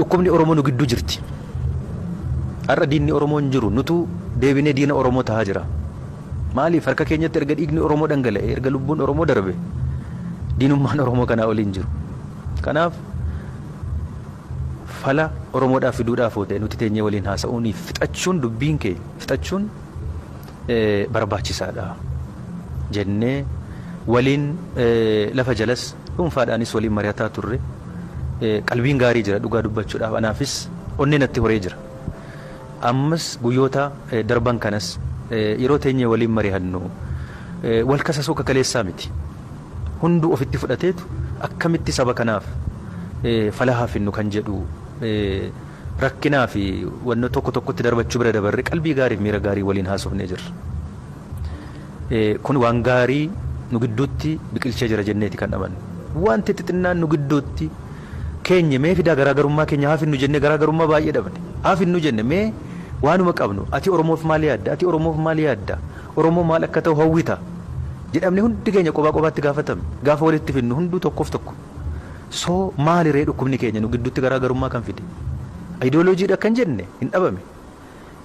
dhukkubni Oromoo nu gidduu jirti. Har'a diinni Oromoo hin jiru, nutu deebinee diina Oromoo tahaa jira. Maaliif harka keenyatti erga dhiigni Oromoo dhangala'e, erga lubbuun Oromoo darbe, diinummaan Oromoo kanaa olii hin jiru. Kanaaf fala Oromoodhaaf fiduudhaaf oo ta'e nuti teenyee waliin haasa'uun fixachuun dubbiin kee fixachuun barbaachisaadha jennee waliin lafa jalas dhuunfaadhaanis waliin mari'ataa turre. Qalbiin gaarii jira dhugaa dubbachuudhaaf, anaafis onnee natti horee jira. Ammas guyyoota darban kanas yeroo teenyee waliin mari'annu wal kasasuu kakaleessaa miti. Hunduu ofitti fudhateetu akkamitti saba kanaaf fala haafinnu kan jedhu rakkinaa fi wanno tokko tokkotti darbachuu bira dabarre qalbii gaarii fi miira gaarii waliin haasofnee jirra. Kun waan gaarii nu gidduutti biqilchee jira jenneeti kan amannu. Wanti xixinnaan nu gidduutti keenya mee fidaa garaagarummaa keenya haafinnu jennee garaagarummaa baay'ee dhabne. Haafinnu jenne mee waanuma qabnu ati Oromoof maal yaadda, ati Oromoof maal yaadda, Oromoo maal akka ta'u hawwita jedhamne hundi keenya kophaa kophaatti gaafatame. Gaafa walitti finnu hunduu tokkoof tokko. So maali ree dhukkubni keenya nu gidduutti garaagarummaa kan fide? Ideoloojiidha kan jenne hin dhabame.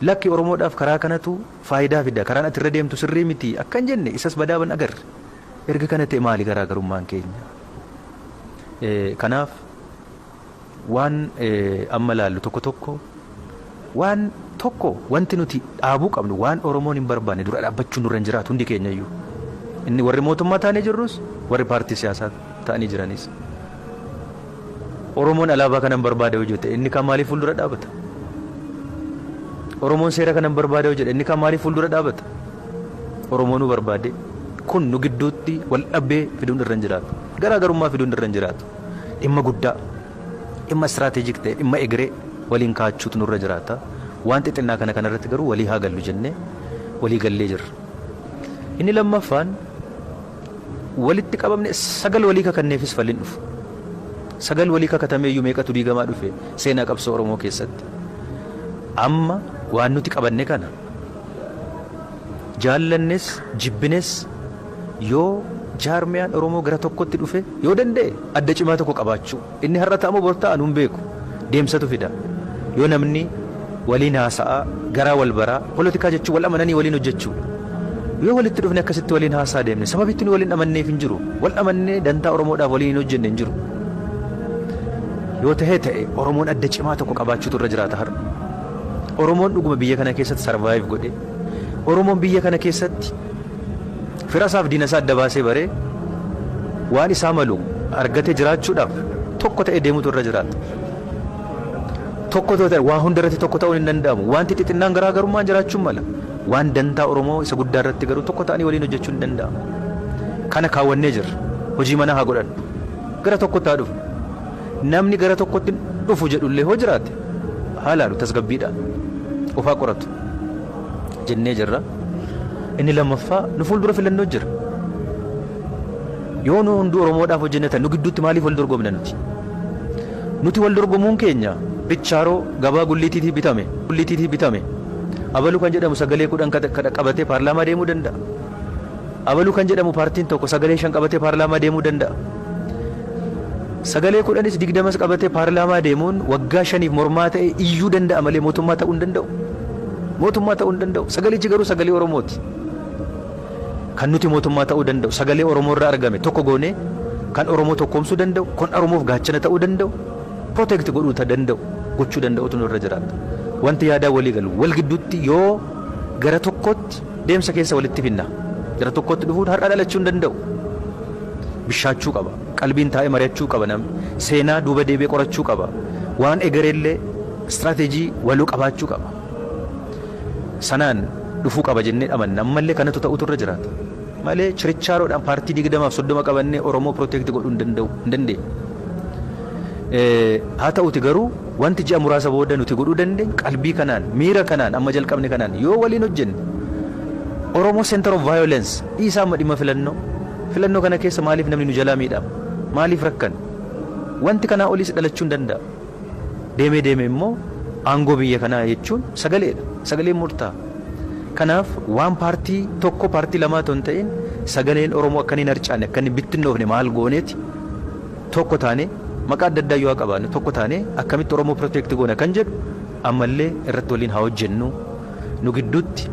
Lakki Oromoodhaaf karaa kanatu faayidaa fida, karaan ati irra deemtu sirrii miti akkan jenne isas badaaban agarre. Erga kana ta'e maali garaagarummaan keenya? Kanaaf waan amma laallu tokko tokko waan tokko wanti nuti dhaabuu qabnu waan Oromoon hin barbaanne dura dhaabbachuu nurra hin jiraatu hundi keenya iyyuu. Inni warri mootummaa taanee jirrus warri paartii siyaasaa ta'anii jiranis. Oromoon alaabaa kanan barbaade hojii ta'e inni kan maaliif fuuldura dhaabata? Oromoon seera kanan barbaade hojii inni kan maaliif fuuldura dhaabata? Oromoon nu barbaade kun nu gidduutti wal dhabbee fiduun irra hin jiraatu. Garaagarummaa fiduun irra hin jiraatu. Dhimma guddaa, dhimma istiraatiijik ta'e, dhimma egeree waliin kaachuutu nurra jiraata. Waan xixinnaa kana kanarratti garuu walii haa gallu jennee walii gallee jirra. Inni lammaffaan walitti qabamne sagal walii kakanneefis falliin dhufu. Sagal walii kakatamee iyyuu meeqatu diigamaa dhufe seenaa qabsoo Oromoo keessatti. Amma waan nuti qabanne kana jaallannes jibbines yoo jaarmiyaan Oromoo gara tokkotti dhufe yoo danda'e adda cimaa tokko qabaachuu. Inni har'a ta'amoo bor ta'an hin beeku. Deemsatu fida. Yoo namni waliin haasa'aa garaa wal baraa polotikaa jechuun wal amananii waliin hojjechuu. Yoo walitti dhufne akkasitti waliin haasaa deemne sababitti nu waliin amanneef hin jiru. Wal amannee dantaa Oromoodhaaf waliin hin hojjenne hin jiru. Yoo ta'e Oromoon adda cimaa tokko qabaachuutu irra jiraata har'a. Oromoon dhuguma biyya kana keessatti sarvaayiv godhe. Oromoon biyya kana keessatti firasaaf diinasaa adda baasee baree waan isaa malu argatee jiraachuudhaaf tokko ta'ee deemutu irra jiraata. Tokko ta'e waan hundarratti tokko ta'uun hin danda'amu. Wanti xixinnaan garaagarummaan jiraachuun mala. Waan dantaa Oromoo isa guddaa irratti garuu tokko ta'anii waliin hojjechuun hin danda'amu. Kana kaawwannee jirra. Hojii manaa haa godhannu. Gara tokkotti haa dhufu. Namni gara tokkotti dhufu jedhullee hoo jiraate haa laalu tasgabbiidhaan of haa qoratu jennee jirra. Inni lammaffaa nu fuuldura filannoo jira. Yoo nu hunduu Oromoodhaaf hojjenne ta'e nu gidduutti maaliif wal dorgomna nuti? Nuti wal dorgomuun keenya bichaaroo gabaa gulliitiitii bitame. Abaluu kan jedhamu sagalee 10 qabatee paarlaamaa deemuu danda'a. Abaluu kan jedhamu paartiin tokko sagalee 5 qabatee paarlaamaa deemuu danda'a. Sagalee 10s 20s qabatee paarlaamaa deemuun waggaa 5f mormaa ta'e iyyuu danda'a malee mootummaa ta'uu hin danda'u. Mootummaa ta'uu hin danda'u. Sagalichi garuu sagalee Oromooti. Kan nuti mootummaa ta'uu danda'u sagalee Oromoo irraa argame tokko goone kan Oromoo tokkoomsuu danda'u, kan Oromoof gaachana ta'uu danda'u, protect gochuu danda'utu nurra jiraata. Wanti yaadaa walii galu wal gidduutti yoo gara tokkotti deemsa keessa walitti finna. Gara tokkotti dhufuun har'a dhalachuu hin danda'u. Bishaachuu qaba. Qalbiin taa'ee mari'achuu qaba namni. Seenaa duuba deebi'ee qorachuu qaba. Waan egereellee istiraatejii waluu qabaachuu qaba. Sanaan dhufuu qaba jennee amanna. Ammallee kanatu ta'utu irra jiraata. Malee chirichaaroodhaan paartii 20 fi 30 qabannee Oromoo protect godhuu hin dandeenye. Haa ta'uti garuu wanti ji'a muraasa booda nuti godhuu dandeenyu qalbii kanaan miira kanaan amma jalqabne kanaan yoo waliin hojjenne Oromoo center of violence dhiisaa amma dhimma filannoo kana keessa maaliif namni nu jalaa miidhama? Maaliif rakkan? Wanti kanaa oliis dhalachuu hin danda'a. Deemee immoo aangoo biyya kanaa jechuun sagaleedha. Sagaleen murtaa. Kanaaf waan paartii tokko paartii lamaa ton ta'in sagaleen Oromoo akka hin harcaane akka hin bittinnoofne maal gooneeti tokko taane maqaa adda addaa yoo qabaanne tokko taane akkamitti Oromoo protect goona kan jedhu ammallee irratti waliin haa hojjennu nu gidduutti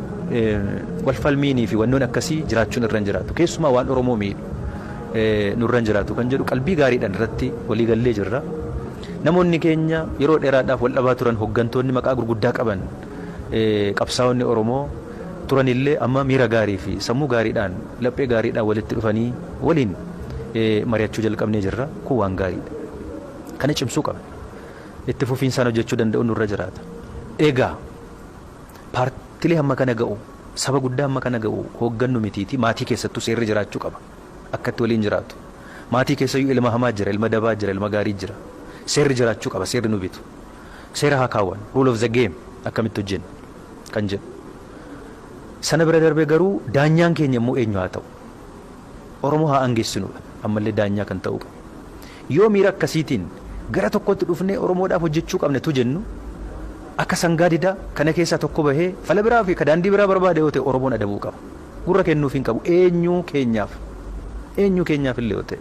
wal falmiinii fi wannoon akkasii jiraachuun irra hin jiraatu keessumaa waan Oromoo miidhu nurra hin jiraatu kan jedhu qalbii gaariidhaan irratti walii gallee jirra. Namoonni keenya yeroo dheeraadhaaf wal dhabaa turan hooggantoonni maqaa gurguddaa qaban qabsaa'onni Oromoo turanillee amma miira gaarii fi sammuu gaariidhaan laphee gaariidhaan walitti dhufanii waliin mari'achuu jalqabnee jirra. Kun waan gaariidha. Kana cimsuu qaba. Itti fufiinsaan hojjechuu danda'u nurra jiraata. Egaa paartilee hamma kana ga'u saba guddaa hamma kana ga'u hooggannu mitiiti maatii keessattuu seerri jiraachuu qaba. Akkatti waliin jiraatu. Maatii keessayyuu ilma hamaa jira, ilma dabaa jira, ilma gaarii jira. Seerri jiraachuu qaba, seerri nu bitu. Seera haa kaawwan, rule of the game akkamitti hojjennu kan jedhu. Sana bira darbee garuu daanyaan keenya immoo eenyu haa ta'u. Oromoo haa angeessinuudha. Ammallee daanyaa kan ta'u qaba. Yoo miira akkasiitiin gara tokkotti dhufnee Oromoodhaaf hojjechuu qabne tu jennu akka sangaa didaa kana keessaa tokko bahee fala biraa fi daandii biraa barbaade yoo ta'e Oromoon adabuu qaba. Gurra kennuuf hin qabu. Eenyu keenyaaf illee yoo ta'e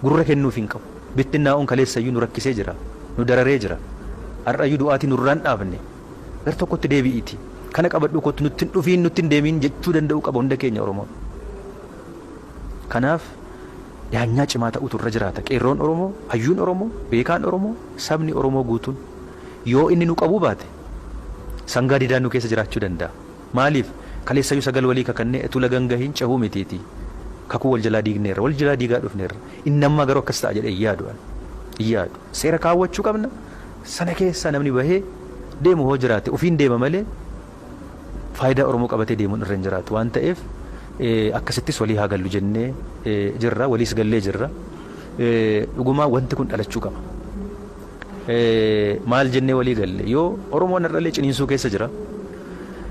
gurra kennuuf hin qabu. Bittinnaa'uun kaleessayyuu nu rakkisee jira. Nu dararee jira. Har'ayyuu du'aatii nurraan dhaabne. Gara tokkotti deebi'iiti. Kana qabadhu kottu nutti hin dhufiin nutti hin deemiin jechuu danda'u qaba hunda keenya Oromoon. Kanaaf daanyaa cimaa ta'utu irra jiraata. Qeerroon Oromoo, hayyuun Oromoo, beekaan Oromoo, sabni Oromoo guutuun yoo inni nu qabuu baate sangaa didaan nu keessa jiraachuu danda'a. Maaliif kaleessayyuu sagal walii kakannee etu lagan gahiin cahuu mitiiti. Kakuu wal jalaa diigneerra, wal jalaa diigaa dhufneerra. Inni ammaa garuu akkas ta'a jedhee yaadu. Seera kaawwachuu qabna. Sana keessa namni bahee deemu hoo jiraate ofiin deema malee faayidaa Oromoo qabatee deemuun irra hin jiraatu waan ta'eef akkasittis walii haa gallu jennee jirra, waliis gallee jirra. Dhugumaa wanti kun dhalachuu qaba. Maal jennee walii galle yoo Oromoon har'allee ciniinsuu keessa jira.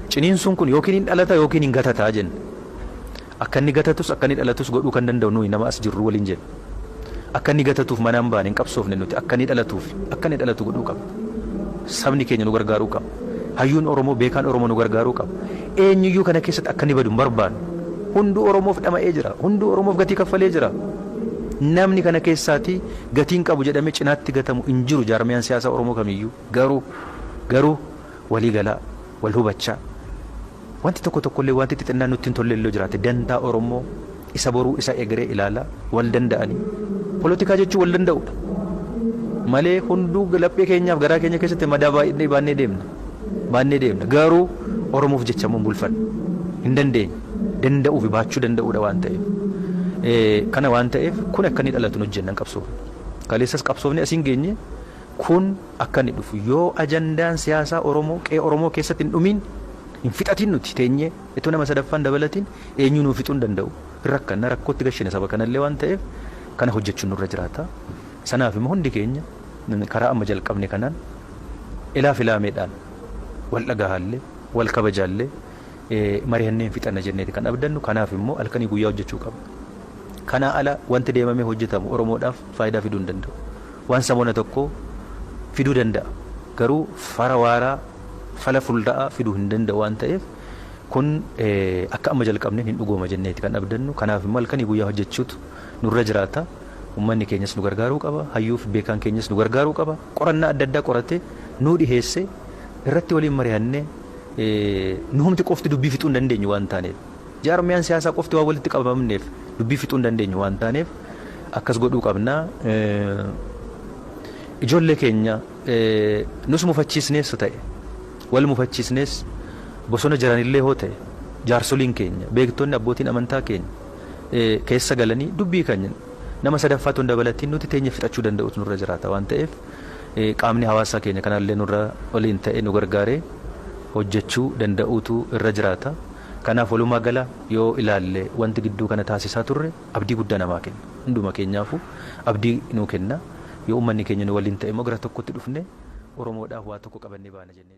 Ciniinsuun kun yookiin hin dhalata yookiin hin gatataa jenna. Akka inni gatatus akka inni dhalatus godhuu kan danda'u nuyi nama as jirru waliin jenna. Akka inni gatatuuf mana hin baane hin qabsoofne nuti akka inni dhalatuuf akka inni dhalatu godhuu qaba. Sabni keenya nu gargaaruu qaba. Hayyuun Oromoo beekaan Oromoo nu gargaaruu qaba. Eenyuyyuu kana keessatti akka inni badu hin barbaannu. Hunduu Oromoof dhama'ee jira. Hunduu Oromoof gatii kaffalee jira. Namni kana keessaati gatiin qabu jedhamee cinaatti gatamu hin jiru jaarmiyaan siyaasaa Oromoo kamiyyuu. Garuu walii galaa wal hubachaa. Wanti tokkollee wanti xixinnaan nutti hin tolle illee jiraate dantaa Oromoo isa boruu isa egeree ilaalaa wal danda'anii. Poolitikaa jechuun wal danda'udha. Malee hunduu laphee keenyaaf garaa keenya keessatti madaa baannee deemna. Garuu Oromoof jecha immoo bulfanna. Hin dandeenye. Danda'uu fi baachuu danda'uudha waan ta'eef. Kana waan ta'eef kun akka inni dhalatu nu hojjennan qabsoofne. Kaleessas qabsoofne asiin geenye kun akka inni dhufu yoo ajandaan siyaasaa Oromoo qe'ee Oromoo keessatti hin dhumiin hin fixatiin nuti teenyee itoo nama sadaffaan dabalatiin eenyu nuuf fixuu hin danda'u. Rakkanna rakkootti gashine saba kanallee waan ta'eef kana hojjechuun nurra jiraata. Sanaaf immoo hundi keenya karaa amma jalqabne kanaan ilaameedhaan wal dhagahaallee wal kabajaallee mari'annee fixanna jenneeti kan abdannu. Kanaaf immoo halkanii guyyaa hojjechuu qaba. Kana ala wanti deemamee hojjetamu Oromoodhaaf faayidaa fiduu hin danda'u. Waan saboona tokko fiduu danda'a. Garuu fara waaraa fala fulda'aa fiduu hin danda'u waan ta'eef kun akka amma jalqabneen hin dhugooma jenneeti kan abdannu. Kanaaf immoo halkanii guyyaa hojjechuutu nurra jiraata. Uummanni keenyas nu gargaaruu qaba. Hayyuuf beekaan keenyas nu gargaaruu qaba. Qorannaa adda addaa qoratee nuu dhiheesse irratti waliin mari'annee nu humti qofti dubbii fixuu hin dandeenyu waan taaneef jaarmiyaan siyaasaa qofti waan walitti qabamneef dubbii fixuu hin dandeenyu waan taaneef akkas godhuu qabna. Ijoollee keenya nus mufachiisnees ta'e wal mufachiisnees bosona jiranillee hoo ta'e jaarsoliin keenya beektonni abbootiin amantaa keenya keessa galanii dubbii keenya nama sadaffaatu hin dabalatiin nuti teenya fixachuu danda'utu nurra jiraata waan ta'eef qaamni hawaasaa keenya kanallee nurra waliin ta'e nu gargaaree hojjechuu danda'utu irra jiraata. Kanaaf walumaa gala yoo ilaalle wanti gidduu kana taasisaa turre abdii guddaa namaa kenna. Hunduma keenyaafuu abdii nuu kenna. Yoo uummanni keenya nu waliin ta'e immoo gara tokkotti dhufne Oromoodhaaf waa tokko qabannee baana jennee